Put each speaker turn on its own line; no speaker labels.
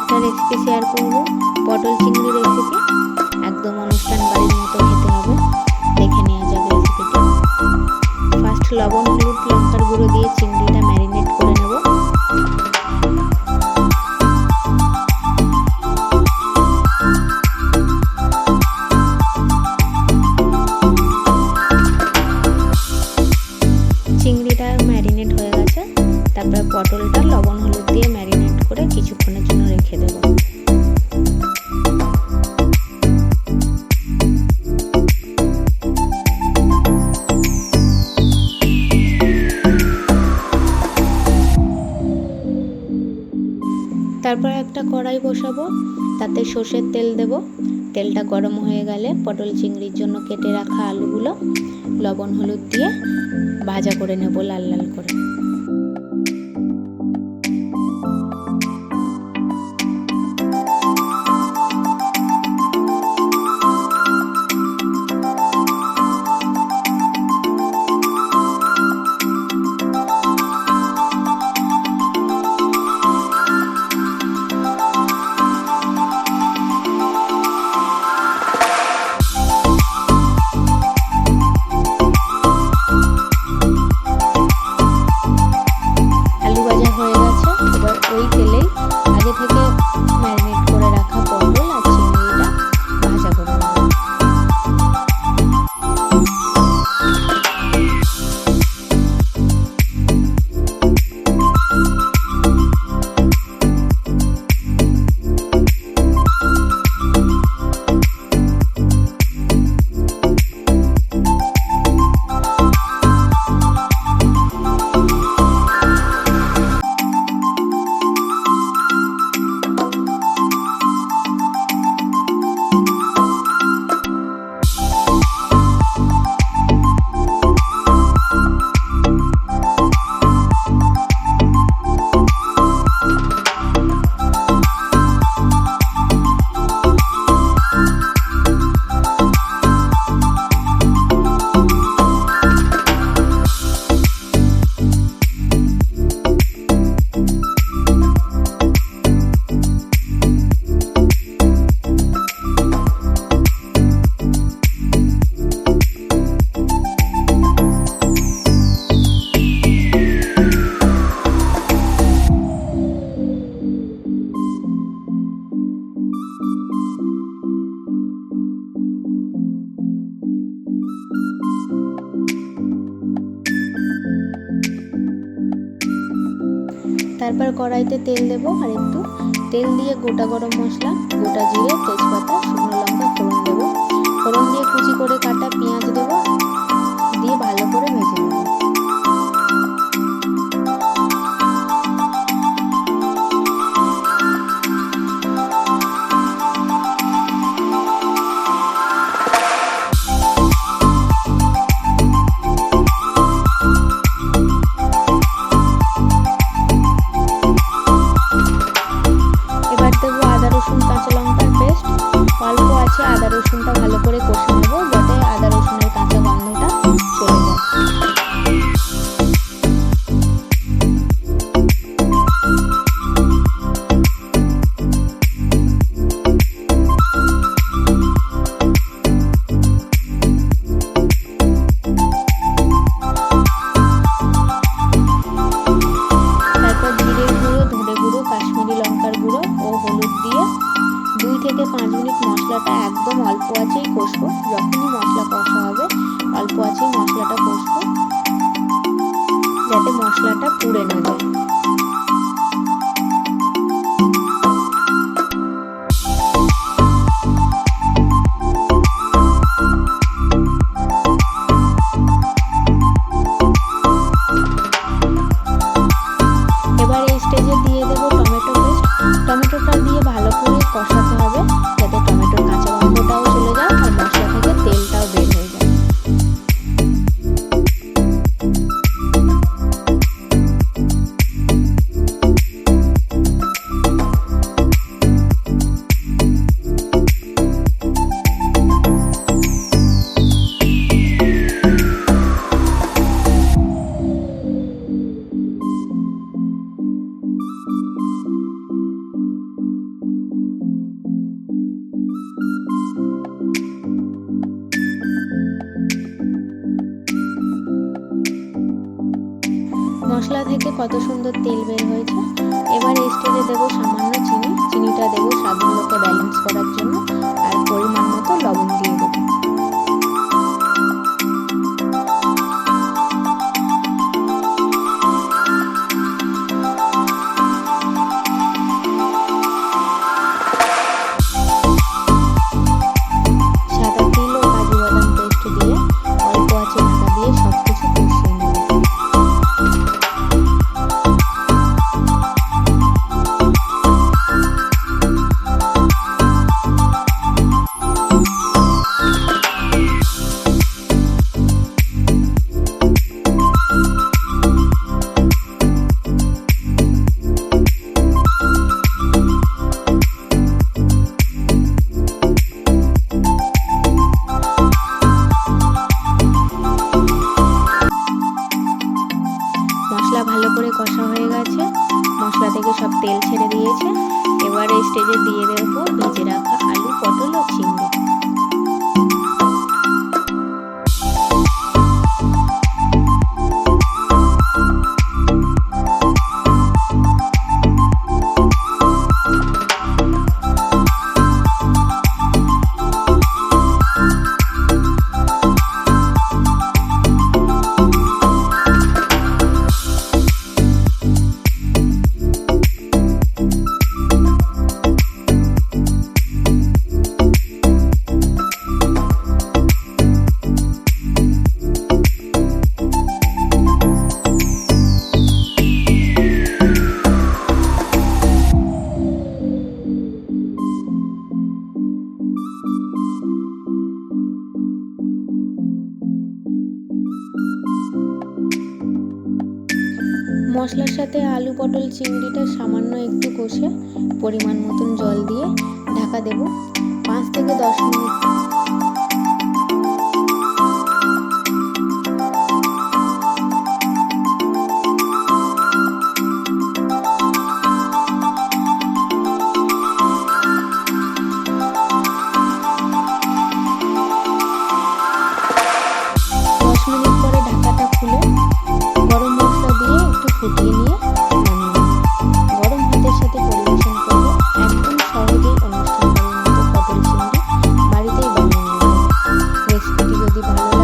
একটা recipe share করব, পটল চিংড়ি রেসিপি। একদম অনুষ্ঠান বাড়ির মতো খেতে হবে। দেখে নেওয়া যাক রেসিপিটা। ফার্স্ট লবণ, হলুদ, লঙ্কার গুঁড়ো দিয়ে চিংড়িটা ম্যারিনেট করে নেব। চিংড়িটা ম্যারিনেট হয়ে গেছে, তারপর পটলটা লবণ হলুদ দিয়ে ম্যারিনেট করে কিছুক্ষণের জন্য রেখে দেব। তারপর একটা কড়াই বসাবো, তাতে সর্ষের তেল দেব। তেলটা গরম হয়ে গেলে পটল চিংড়ির জন্য কেটে রাখা আলুগুলো লবণ হলুদ দিয়ে ভাজা করে নেব লাল লাল করে। ওই তেলেই আগে থেকে ম্যারিনেট করে রাখা পটল আর চিংড়িটা ভাজা করে নেব। তারপর কড়াইতে তেল দেব, আর একটু তেল দিয়ে গোটা গরম মশলা, গোটা জিরে, তেজপাতা, শুকনো লঙ্কা ফোড়ন দেব। ফোড়ন দিয়ে কুচি করে কাটা পেঁয়াজ দেব, দিয়ে ভালো করে ভেজে নেব। অল্প আছে আদা রসুনটা ভালো করে কষে নেব, যাতে আদা রসুনের কাঁচা গন্ধটা চলে যায়। তারপর জিরের গুঁড়ো, ধনে গুঁড়ো, কাশ্মীরি লঙ্কার গুঁড়ো ও হলুদ দিয়ে 2 থেকে 5 মিনিট মশলাটা একদম অল্প আঁচেই কষবো। যখনই মশলা কষা হবে অল্প আঁচেই মশলাটা কষবো, যাতে মশলাটা পুড়ে না যায়। এবার এই স্টেজে দিয়ে দেবো টমেটো পেস্ট। টমেটোটা দিয়ে ভালো করে কষাতে হবে, যাতে টমেটোর কাঁচা গন্ধটাও চলে যায় আর মশলা থেকে তেলটাও বের হয়ে যায়। মশলা থেকে কত সুন্দর তেল বের হয়েছে। এবার এই স্টেজে দেবো সামান্য চিনি। চিনিটা দেবো স্বাদগুলোকে ব্যালেন্স করার জন্য, আর পরিমাণ মতো লবণ দিয়ে দেবো। সাদা তিল ও কাজু বাদাম পেস্ট দিয়ে অল্প আঁচে ঢাকা দিয়ে সবকিছু কষিয়ে নেব। মশলা ভালো করে কষা হয়ে গেছে, মশলা থেকে সব তেল ছেড়ে দিয়েছে। এবার এই স্টেজে দিয়ে দেবো ভেজে রাখা আলু, পটল ও চিংড়ি। মশলার সাথে আলু, পটল, চিংড়িটা সামান্য একটু কষে পরিমাণ মতন জল দিয়ে ঢাকা দেব 5 থেকে 10 মিনিট। পরে ঢাকাটা খুলে গরম মশলা দিয়ে একটু ফুটিয়ে নিয়ে নামিয়ে নেব। গরম ভাতের সাথে পরিবেশন করব একদম সহজেই অনুষ্ঠান বাড়ির মতো পটল চিংড়ি বাড়িতেই বানিয়ে নেব। রেসিপিটি যদি ভালো